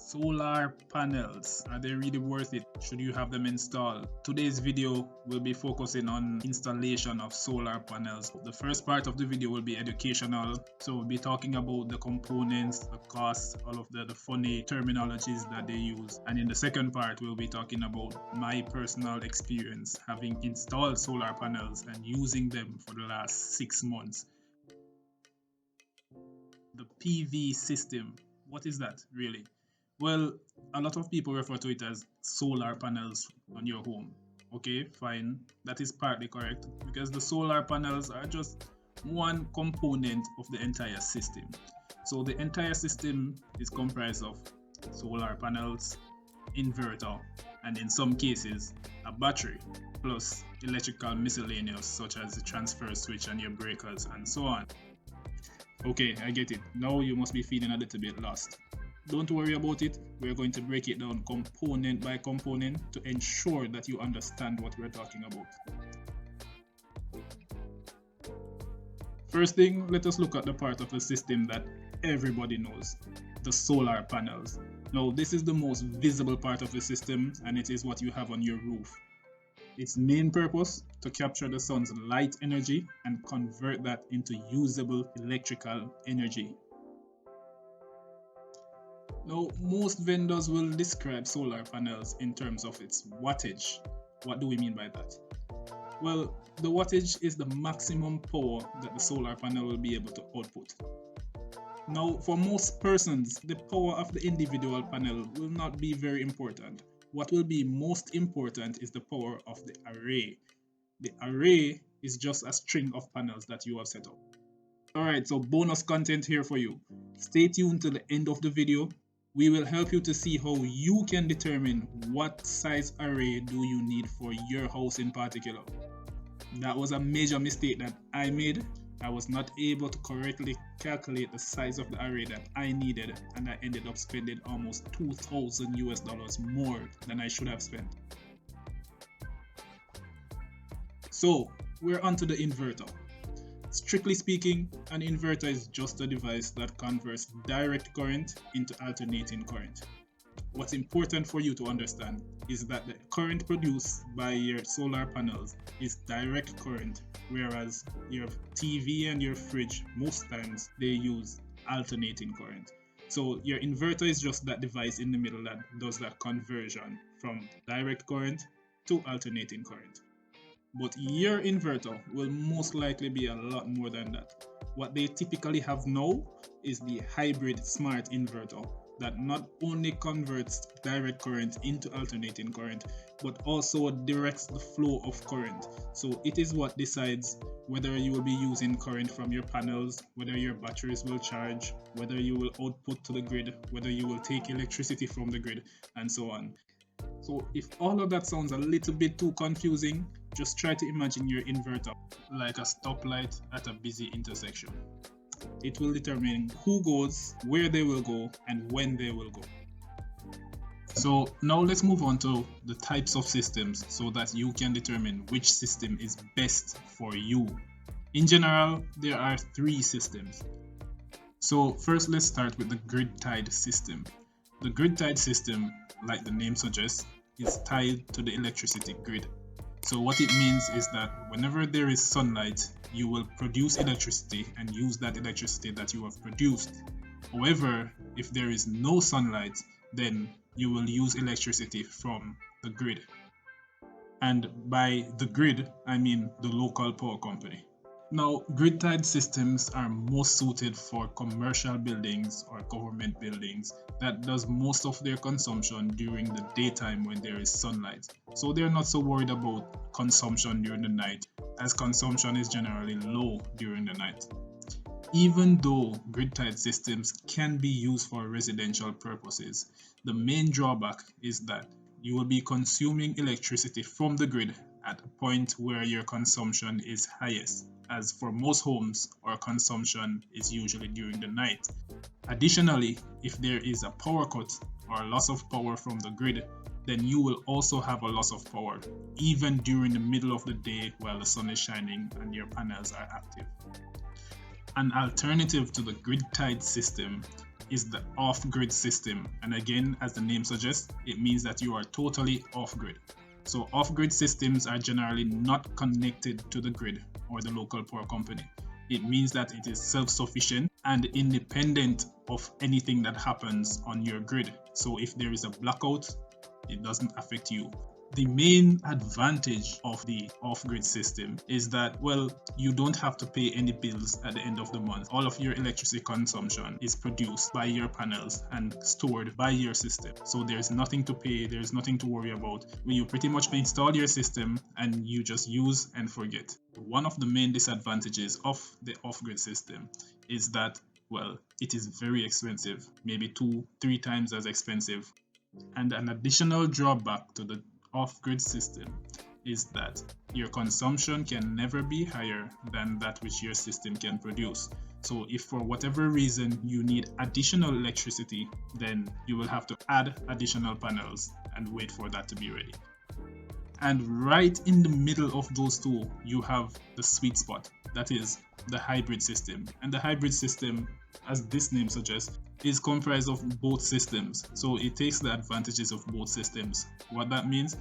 Solar panels, are they really worth it? Should you have them installed? Today's video will be focusing on installation of solar panels. The first part of the video will be educational, so we'll be talking about the components, the costs, all of the funny terminologies that they use. And in the second part, we'll be talking about my personal experience having installed solar panels and using them for the last 6 months. The PV system, what is that really? Well, a lot of people refer to it as solar panels on your home. Okay, fine. That is partly correct because the solar panels are just one component of the entire system. So the entire system is comprised of solar panels, inverter, and in some cases, a battery, plus electrical miscellaneous such as the transfer switch and your breakers and so on. Okay, I get it. Now you must be feeling a little bit lost. Don't worry about it. We're going to break it down component by component to ensure that you understand what we're talking about. First thing, let us look at the part of the system that everybody knows, the solar panels. Now, this is the most visible part of the system, and it is what you have on your roof. Its main purpose, to capture the sun's light energy and convert that into usable electrical energy. Now, most vendors will describe solar panels in terms of its wattage. What do we mean by that? Well, the wattage is the maximum power that the solar panel will be able to output. Now, for most persons, the power of the individual panel will not be very important. What will be most important is the power of the array. The array is just a string of panels that you have set up. Alright, so bonus content here for you. Stay tuned till the end of the video. We will help you to see how you can determine what size array do you need for your house in particular. That was a major mistake that I made. I was not able to correctly calculate the size of the array that I needed, and I ended up spending almost $2,000 more than I should have spent. So we're onto the inverter. Strictly speaking, an inverter is just a device that converts direct current into alternating current. What's important for you to understand is that the current produced by your solar panels is direct current, whereas your TV and your fridge, most times, they use alternating current. So your inverter is just that device in the middle that does that conversion from direct current to alternating current. But your inverter will most likely be a lot more than that. What they typically have now is the hybrid smart inverter that not only converts direct current into alternating current, but also directs the flow of current. So it is what decides whether you will be using current from your panels, whether your batteries will charge, whether you will output to the grid, whether you will take electricity from the grid, and so on. So if all of that sounds a little bit too confusing, just try to imagine your inverter like a stoplight at a busy intersection. It will determine who goes, where they will go, and when they will go. So now let's move on to the types of systems so that you can determine which system is best for you. In general, there are 3 systems. So first, let's start with the grid-tied system. The grid-tied system, like the name suggests, is tied to the electricity grid. So what it means is that whenever there is sunlight, you will produce electricity and use that electricity that you have produced. However, if there is no sunlight, then you will use electricity from the grid. And by the grid, I mean the local power company. Now, grid-tied systems are most suited for commercial buildings or government buildings that does most of their consumption during the daytime when there is sunlight. So they're not so worried about consumption during the night, as consumption is generally low during the night. Even though grid-tied systems can be used for residential purposes, the main drawback is that you will be consuming electricity from the grid at a point where your consumption is highest, as for most homes, our consumption is usually during the night. Additionally, if there is a power cut or loss of power from the grid, then you will also have a loss of power, even during the middle of the day while the sun is shining and your panels are active. An alternative to the grid-tied system is the off-grid system. And again, as the name suggests, it means that you are totally off-grid. So off-grid systems are generally not connected to the grid or the local power company. It means that it is self-sufficient and independent of anything that happens on your grid. So if there is a blackout, it doesn't affect you. The main advantage of the off-grid system is that, well, you don't have to pay any bills at the end of the month. All of your electricity consumption is produced by your panels and stored by your system. So there's nothing to pay, there's nothing to worry about. When you pretty much install your system and you just use and forget. One of the main disadvantages of the off-grid system is that, well, it is very expensive, maybe 2-3 times as expensive. And an additional drawback to the off-grid system is that your consumption can never be higher than that which your system can produce. So if for whatever reason you need additional electricity, then you will have to add additional panels and wait for that to be ready. And right in the middle of those two, you have the sweet spot, that is the hybrid system. And the hybrid system, as this name suggests, is comprised of both systems. So it takes the advantages of both systems. What that means,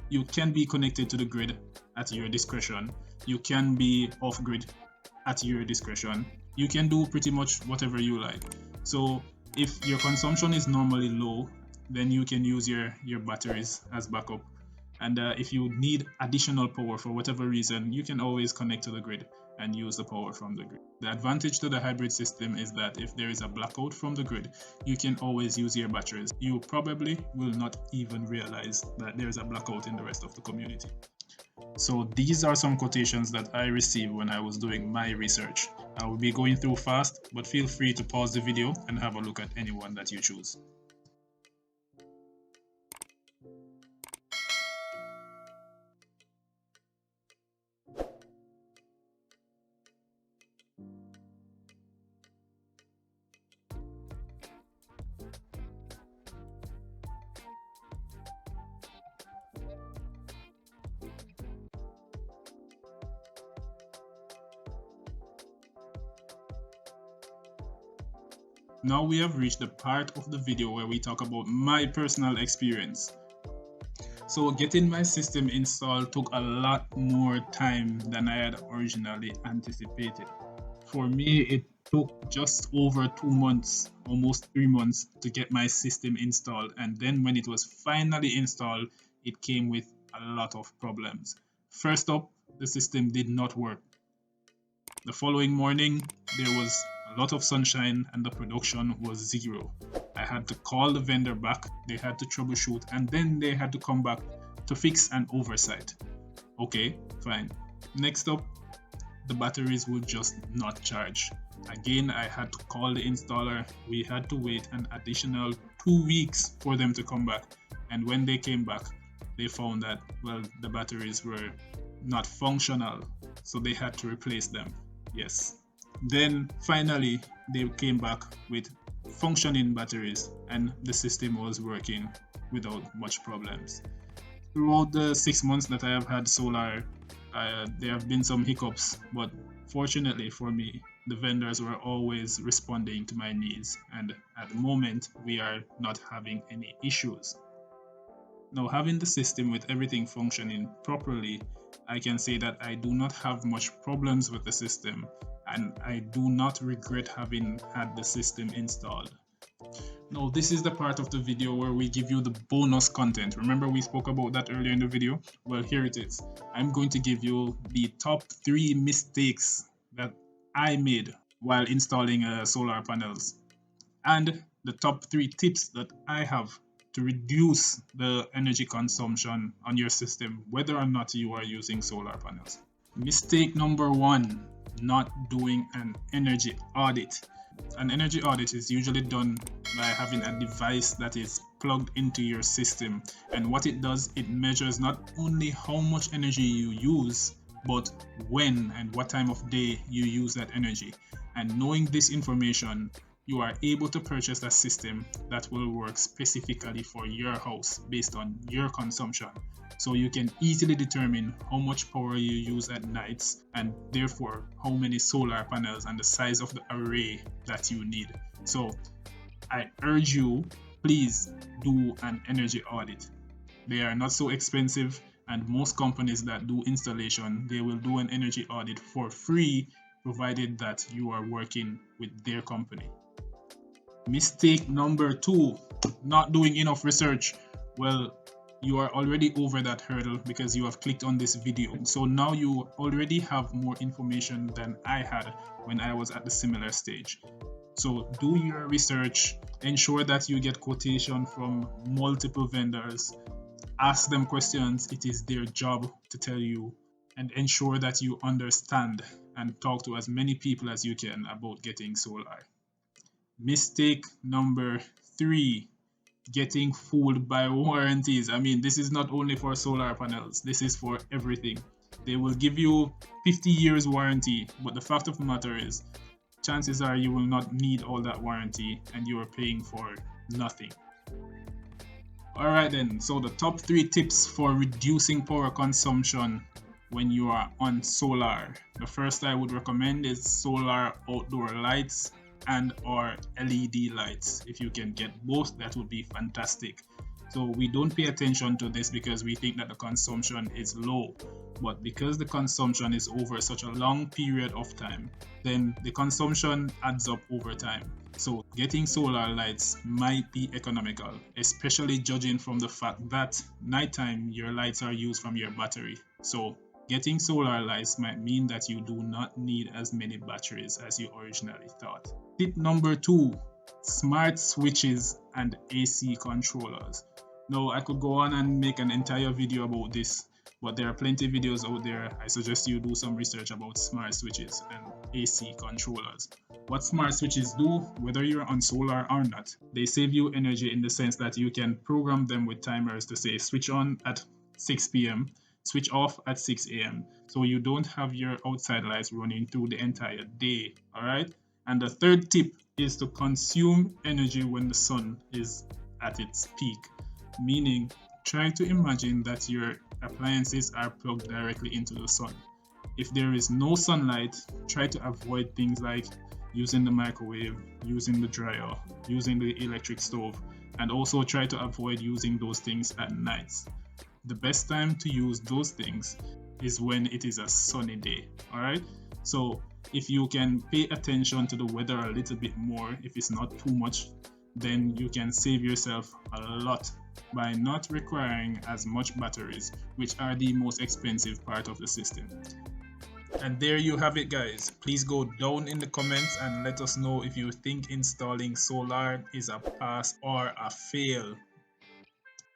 you can be connected to the grid at your discretion. You can be off-grid at your discretion. You can do pretty much whatever you like. So if your consumption is normally low, then you can use your batteries as backup. And if you need additional power for whatever reason, you can always connect to the grid and use the power from the grid. The advantage to the hybrid system is that if there is a blackout from the grid, you can always use your batteries. You probably will not even realize that there is a blackout in the rest of the community. So these are some quotations that I received when I was doing my research. I will be going through fast, but feel free to pause the video and have a look at any one that you choose. Now we have reached the part of the video where we talk about my personal experience. So getting my system installed took a lot more time than I had originally anticipated. For me, it took just over 2 months, almost 3 months, to get my system installed. And then when it was finally installed, it came with a lot of problems. First up, the system did not work. The following morning, there was a lot of sunshine and the production was 0. I had to call the vendor back, they had to troubleshoot, and then they had to come back to fix an oversight. Okay, fine. Next up, the batteries would just not charge. Again, I had to call the installer. We had to wait an additional 2 weeks for them to come back. And when they came back, they found that, well, the batteries were not functional, so they had to replace them. Yes. Then finally, they came back with functioning batteries and the system was working without much problems. Throughout the 6 months that I have had solar, there have been some hiccups, but fortunately for me, the vendors were always responding to my needs, and at the moment, we are not having any issues. Now, having the system with everything functioning properly, I can say that I do not have much problems with the system, and I do not regret having had the system installed. Now, this is the part of the video where we give you the bonus content. Remember we spoke about that earlier in the video? Well, here it is. I'm going to give you the top 3 mistakes that I made while installing solar panels, and the top 3 tips that I have to reduce the energy consumption on your system, whether or not you are using solar panels. Mistake number 1, not doing an energy audit. An energy audit is usually done by having a device that is plugged into your system, and what it does, it measures not only how much energy you use, but when and what time of day you use that energy. And knowing this information, you are able to purchase a system that will work specifically for your house based on your consumption. So you can easily determine how much power you use at nights, and therefore how many solar panels and the size of the array that you need. So I urge you, please do an energy audit. They are not so expensive, and most companies that do installation, they will do an energy audit for free, provided that you are working with their company. Mistake number 2, not doing enough research. Well, you are already over that hurdle because you have clicked on this video. So now you already have more information than I had when I was at the similar stage. So do your research, ensure that you get quotation from multiple vendors, ask them questions. It is their job to tell you, and ensure that you understand and talk to as many people as you can about getting solar. Mistake number 3, getting fooled by warranties. I mean, this is not only for solar panels, this is for everything. They will give you 50 years warranty, but the fact of the matter is, chances are you will not need all that warranty and you are paying for nothing. Alright then, so the top 3 tips for reducing power consumption when you are on solar. The first I would recommend is solar outdoor lights and or LED lights. If you can get both, that would be fantastic. So we don't pay attention to this because we think that the consumption is low, but because the consumption is over such a long period of time, then the consumption adds up over time. So getting solar lights might be economical, especially judging from the fact that nighttime your lights are used from your battery. So getting solar lights might mean that you do not need as many batteries as you originally thought. Tip number 2, smart switches and AC controllers. Now I could go on and make an entire video about this, but there are plenty of videos out there. I suggest you do some research about smart switches and AC controllers. What smart switches do, whether you're on solar or not, they save you energy in the sense that you can program them with timers to say switch on at 6 p.m., switch off at 6 a.m. So you don't have your outside lights running through the entire day, all right? And the third tip is to consume energy when the sun is at its peak, meaning try to imagine that your appliances are plugged directly into the sun. If there is no sunlight, try to avoid things like using the microwave, using the dryer, using the electric stove, and also try to avoid using those things at nights. The best time to use those things is when it is a sunny day, all right? So if you can pay attention to the weather a little bit more, if it's not too much, then you can save yourself a lot by not requiring as much batteries, which are the most expensive part of the system. And there you have it, guys. Please go down in the comments and let us know if you think installing solar is a pass or a fail.